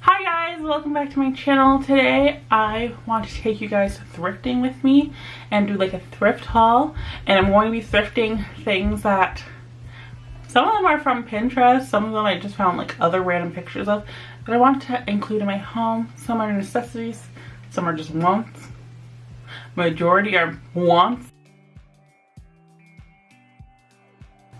Hi guys, welcome back to my channel. Today I want to take you guys thrifting with me and do like a thrift haul, and I'm going to be thrifting things that some of them are from Pinterest, some of them I just found like other random pictures of that I want to include in my home. Some are necessities, some are just wants. Majority are wants.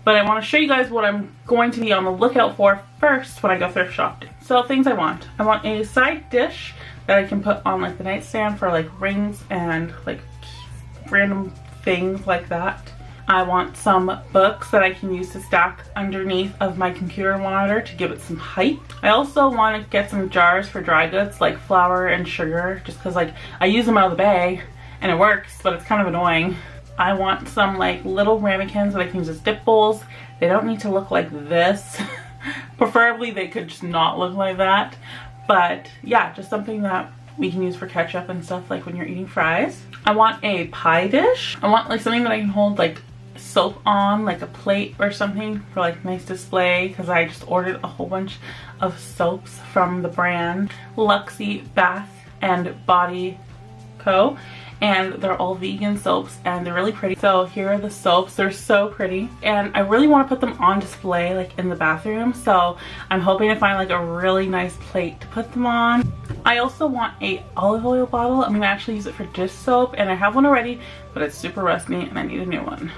But I want to show you guys what I'm going to be on the lookout for first when I go thrift shopping. So things I want a side dish that I can put on like the nightstand for like rings and like random things like that. I want some books that I can use to stack underneath of my computer monitor to give it some height. I also want to get some jars for dry goods like flour and sugar, just because like I use them out of the bag and it works, but it's kind of annoying. I want some like little ramekins that I can use as dip bowls. They don't need to look like this. Preferably they could just not look like that. But yeah, just something that we can use for ketchup and stuff like when you're eating fries. I want a pie dish. I want like something that I can hold like soap on, like a plate or something for like nice display, because I just ordered a whole bunch of soaps from the brand LuxEBathandBodyCo. And they're all vegan soaps and they're really pretty. So here are the soaps. They're so pretty and I really want to put them on display like in the bathroom, so I'm hoping to find like a really nice plate to put them on. I also want a olive oil bottle. I'm gonna actually use it for dish soap, and I have one already but it's super rusty and I need a new one.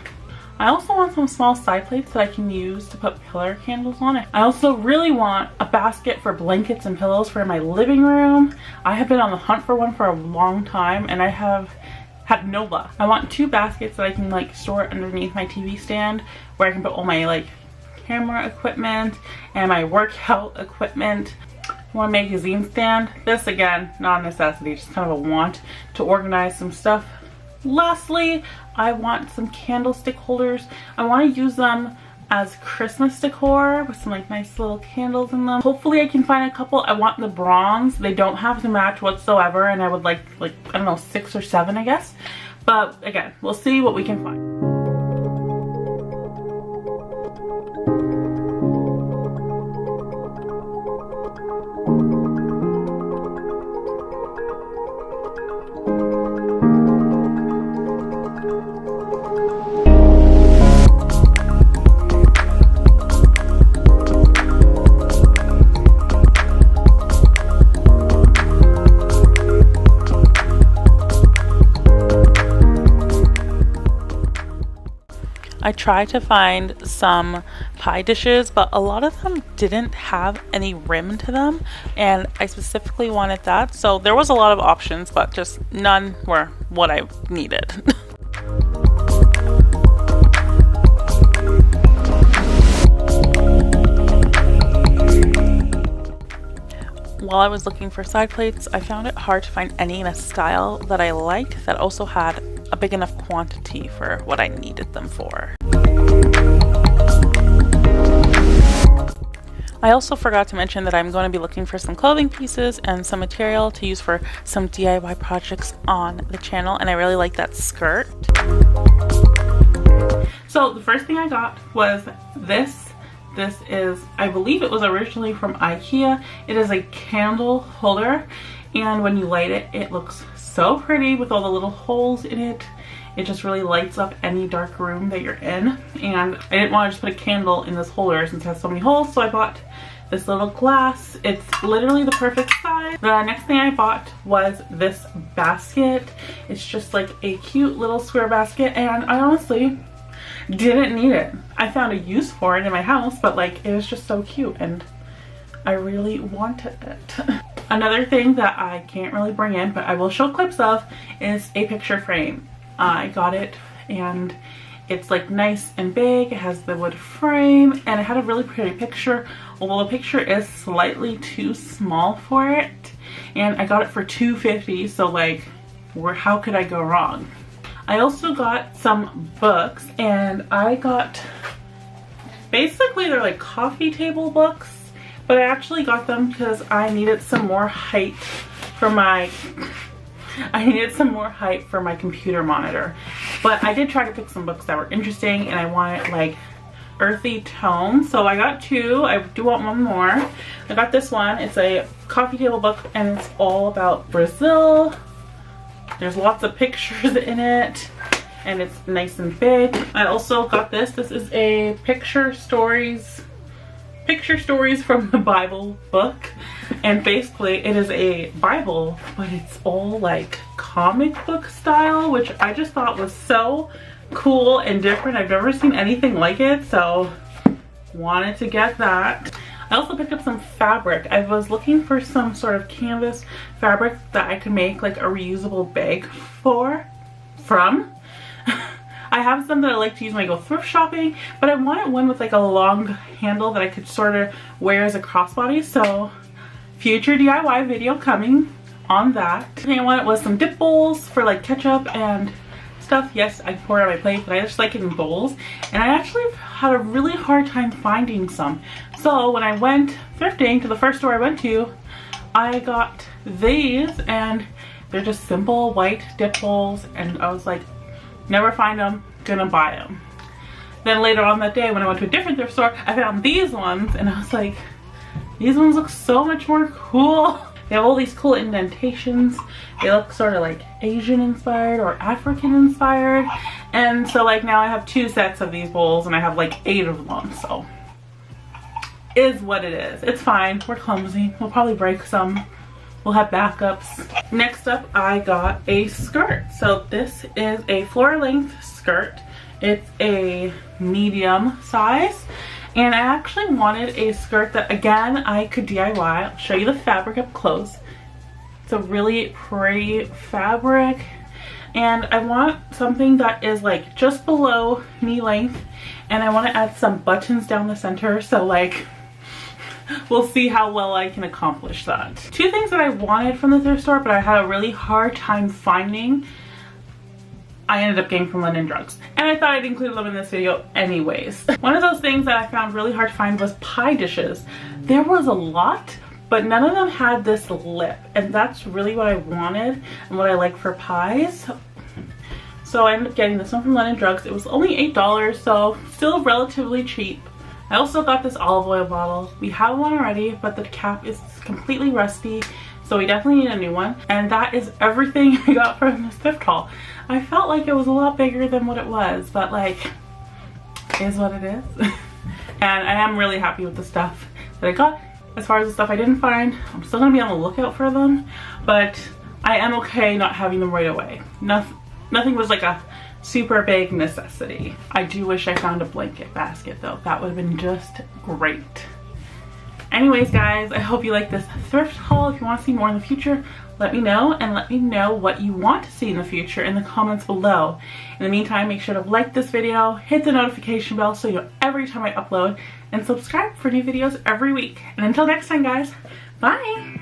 I also want some small side plates that I can use to put pillar candles on it. I also really want a basket for blankets and pillows for my living room. I have been on the hunt for one for a long time and I have had no luck. I want 2 baskets that I can like store underneath my TV stand, where I can put all my like camera equipment and my workout equipment. I want a magazine stand. This again, not a necessity, just kind of a want to organize some stuff. Lastly, I want some candlestick holders. I want to use them as Christmas decor with some like nice little candles in them. Hopefully I can find a couple. I want the bronze. They don't have to match whatsoever, and I would like I don't know, 6 or 7 I guess. But again, we'll see what we can find. I tried to find some pie dishes, but a lot of them didn't have any rim to them, and I specifically wanted that. So there was a lot of options, but just none were what I needed. While I was looking for side plates, I found it hard to find any in a style that I liked that also had a big enough quantity for what I needed them for. I also forgot to mention that I'm going to be looking for some clothing pieces and some material to use for some DIY projects on the channel, and I really like that skirt. So the first thing I got was this. This is, I believe it was originally from IKEA. It is a candle holder, and when you light it, it looks so pretty with all the little holes in it. It just really lights up any dark room that you're in, and I didn't want to just put a candle in this holder since it has so many holes, so I bought this little glass. It's literally the perfect size. The next thing I bought was this basket. It's just like a cute little square basket, and I honestly didn't need it. I found a use for it in my house, but like it was just so cute and I really wanted it. Another thing that I can't really bring in, but I will show clips of, is a picture frame. I got it and it's like nice and big. It has the wood frame and it had a really pretty picture, although the picture is slightly too small for it, and I got it for $2.50, so like how could I go wrong? I also got some books, and I got, basically they're like coffee table books, but I actually got them because I needed some more height for my computer monitor. But I did try to pick some books that were interesting, and I wanted like earthy tone. So I got two. I do want one more. I got this one. It's a coffee table book and it's all about Brazil. There's lots of pictures in it and it's nice and big. I also got this. This is a picture stories from the Bible book. And basically it is a Bible, but it's all like comic book style, which I just thought was so cool and different. I've never seen anything like it, so wanted to get that. I also picked up some fabric. I was looking for some sort of canvas fabric that I could make like a reusable bag from. I have some that I like to use when I go thrift shopping, but I wanted one with like a long handle that I could sort of wear as a crossbody. So future DIY video coming on that. The thing I wanted was some dip bowls for like ketchup and stuff. Yes, I pour it on my plate, but I just like it in bowls. And I actually had a really hard time finding some. So when I went thrifting to the first store I went to, I got these and they're just simple white dip bowls. And I was like, never find them, gonna buy them. Then later on that day when I went to a different thrift store, I found these ones and I was like, these ones look so much more cool. They have all these cool indentations. They look sort of like Asian inspired or African inspired. And so like now I have two sets of these bowls and I have like 8 of them. So is what it is. It's fine. We're clumsy. We'll probably break some. We'll have backups. Next up, I got a skirt. So this is a floor length skirt. It's a medium size. And I actually wanted a skirt that, again, I could DIY. I'll show you the fabric up close. It's a really pretty fabric. And I want something that is like just below knee length. And I want to add some buttons down the center. So like, we'll see how well I can accomplish that. Two things that I wanted from the thrift store, but I had a really hard time finding, I ended up getting from London Drugs. And I thought I'd include them in this video anyways. One of those things that I found really hard to find was pie dishes. There was a lot, but none of them had this lip. And that's really what I wanted and what I like for pies. So I ended up getting this one from London Drugs. It was only $8, so still relatively cheap. I also got this olive oil bottle. We have one already, but the cap is completely rusty, so we definitely need a new one. And that is everything I got from this thrift haul. I felt like it was a lot bigger than what it was, but like, is what it is. And I am really happy with the stuff that I got. As far as the stuff I didn't find, I'm still gonna be on the lookout for them, but I am okay not having them right away. Nothing was like a super big necessity. I do wish I found a blanket basket though. That would have been just great. Anyways guys, I hope you like this thrift haul. If you want to see more in the future, let me know, and let me know what you want to see in the future in the comments below. In the meantime, make sure to like this video, hit the notification bell so you know every time I upload, and subscribe for new videos every week. And until next time guys, bye!